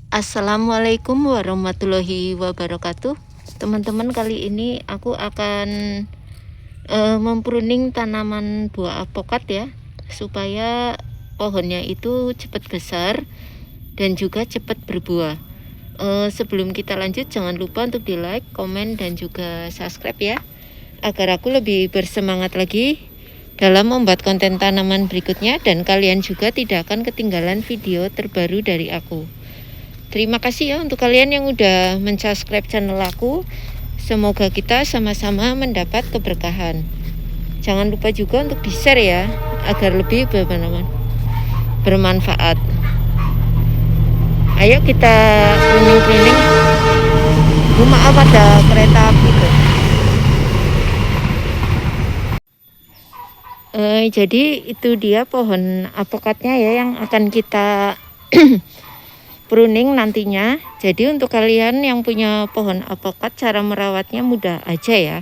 Assalamualaikum warahmatullahi wabarakatuh. Teman-teman, kali ini aku akan mempruning tanaman buah alpukat ya, supaya pohonnya itu cepat besar dan juga cepat berbuah. Sebelum kita lanjut, jangan lupa untuk di like, komen, dan juga subscribe ya, agar aku lebih bersemangat lagi dalam membuat konten tanaman berikutnya, dan kalian juga tidak akan ketinggalan video terbaru dari aku. Terima kasih ya untuk kalian yang udah mensubscribe channel aku. Semoga kita sama-sama mendapat keberkahan. Jangan lupa juga untuk di-share ya, agar lebih bermanfaat. Ayo kita pruning-pruning. Maaf, ada kereta api tuh. Jadi itu dia pohon avocadnya ya, yang akan kita pruning nantinya. Jadi untuk kalian yang punya pohon avokat, cara merawatnya mudah aja ya.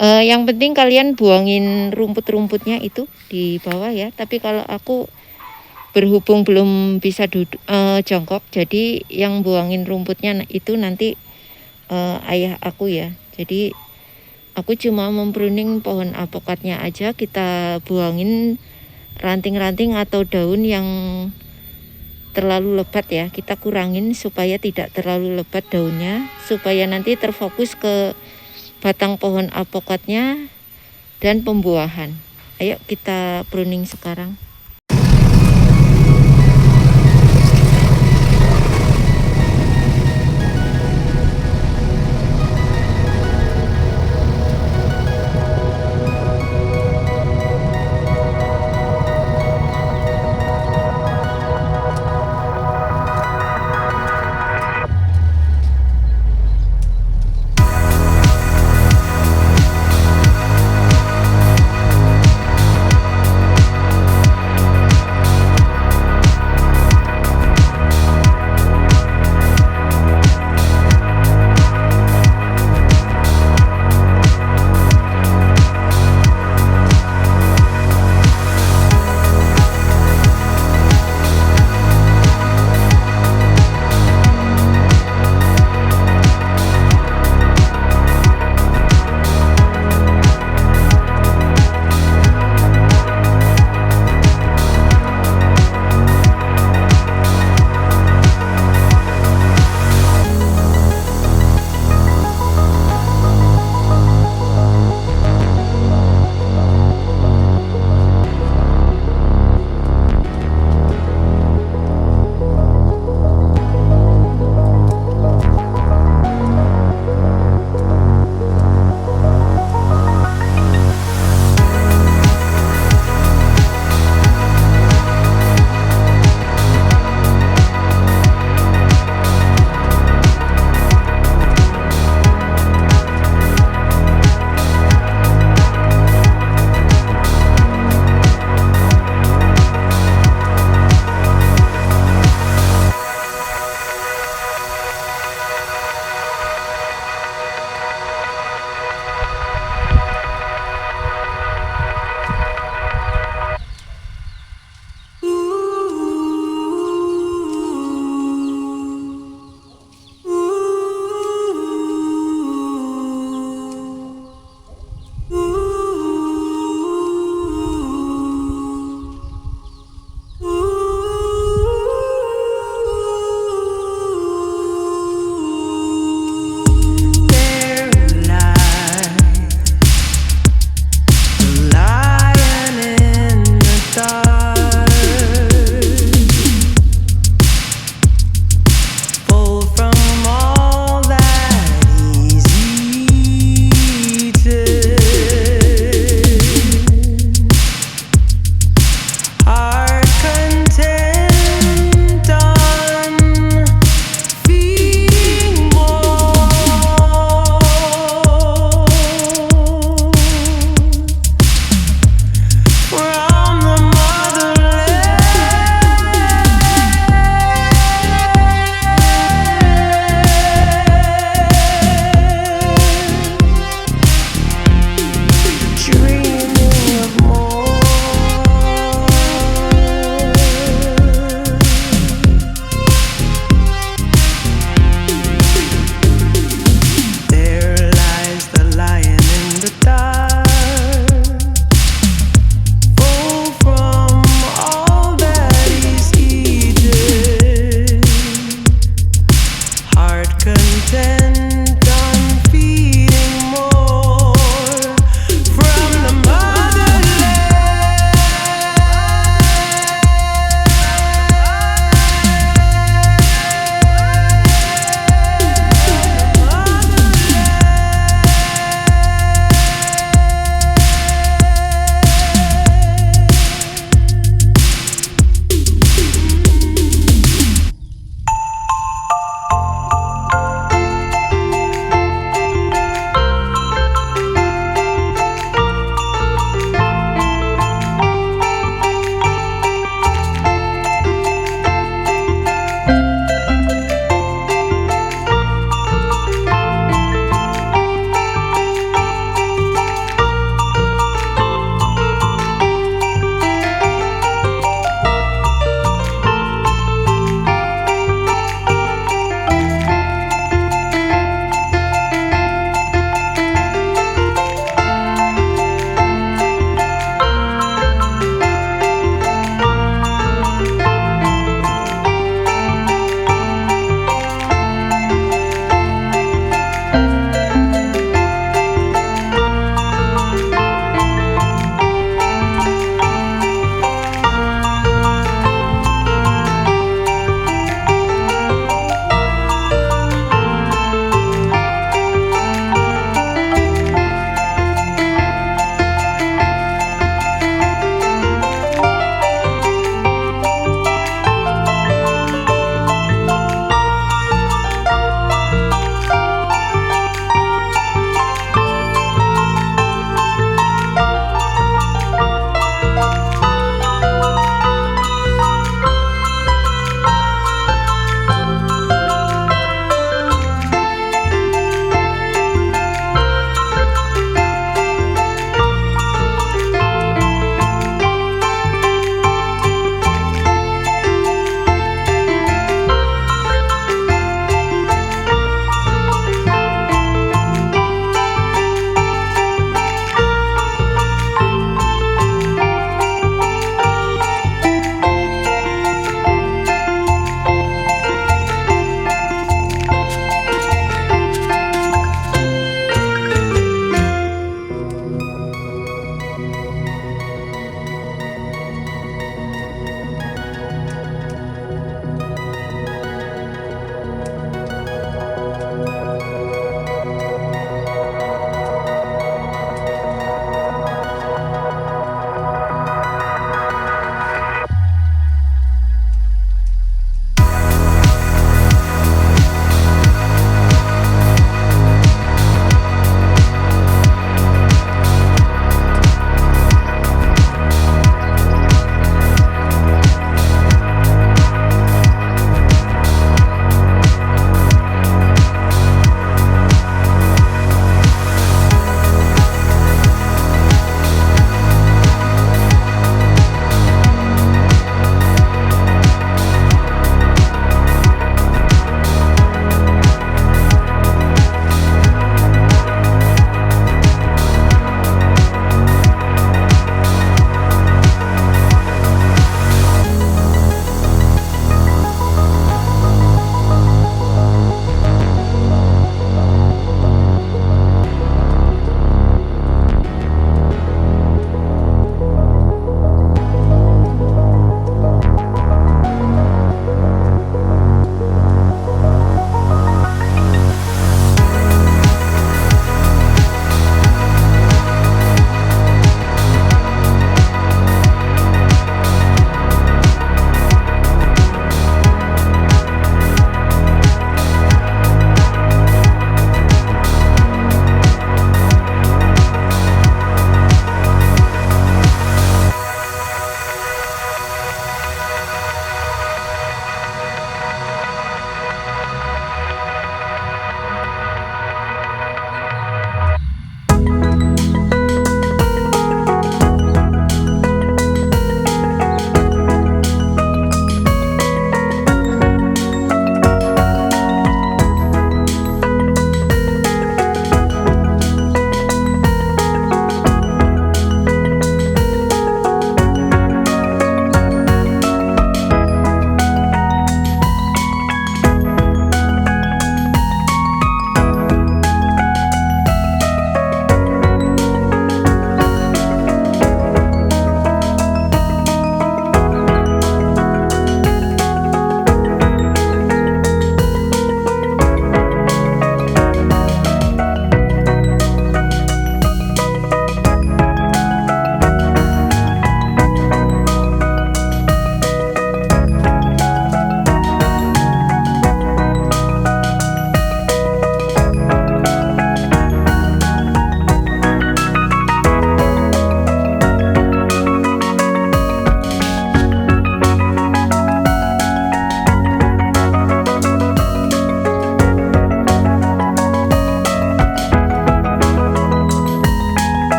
Yang penting kalian buangin rumput-rumputnya itu di bawah ya. Tapi kalau aku berhubung belum bisa duduk jongkok, jadi yang buangin rumputnya itu nanti ayah aku ya. Jadi aku cuma mempruning pohon avokatnya aja. Kita buangin ranting-ranting atau daun yang terlalu lebat ya, kita kurangin supaya tidak terlalu lebat daunnya, supaya nanti terfokus ke batang pohon avokatnya dan pembuahan. Ayo kita pruning sekarang.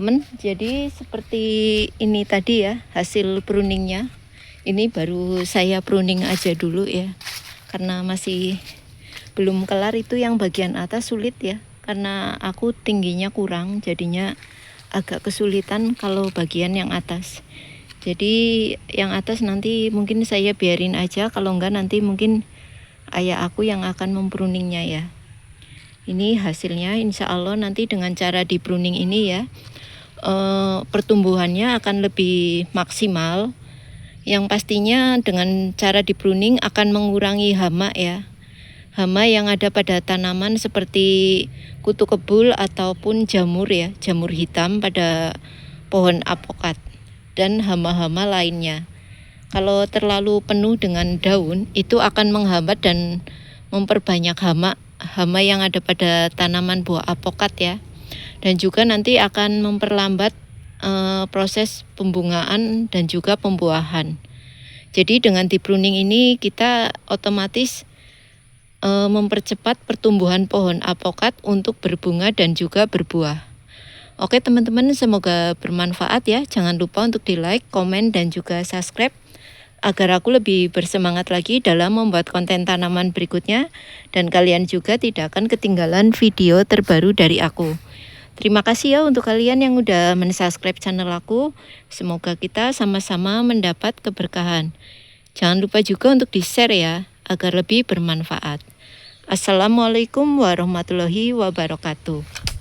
teman-teman, jadi seperti ini tadi ya hasil pruningnya. Ini baru saya pruning aja dulu ya, karena masih belum kelar. Itu yang bagian atas sulit ya, karena aku tingginya kurang, jadinya agak kesulitan kalau bagian yang atas. Jadi yang atas nanti mungkin saya biarin aja, kalau enggak nanti mungkin ayah aku yang akan mempruningnya ya. Ini hasilnya, insya Allah nanti dengan cara di pruning ini ya, pertumbuhannya akan lebih maksimal. Yang pastinya dengan cara di pruning akan mengurangi hama ya, hama yang ada pada tanaman seperti kutu kebul ataupun jamur ya, jamur hitam pada pohon apokat dan hama-hama lainnya. Kalau terlalu penuh dengan daun itu akan menghambat dan memperbanyak hama yang ada pada tanaman buah apokat ya, dan juga nanti akan memperlambat proses pembungaan dan juga pembuahan. Jadi dengan di pruning ini kita otomatis mempercepat pertumbuhan pohon apokat untuk berbunga dan juga berbuah. Oke teman-teman, semoga bermanfaat ya. Jangan lupa untuk di like, komen, dan juga subscribe agar aku lebih bersemangat lagi dalam membuat konten tanaman berikutnya, dan kalian juga tidak akan ketinggalan video terbaru dari aku. Terima kasih ya untuk kalian yang udah mensubscribe channel aku. Semoga kita sama-sama mendapat keberkahan. Jangan lupa juga untuk di-share ya, agar lebih bermanfaat. Assalamualaikum warahmatullahi wabarakatuh.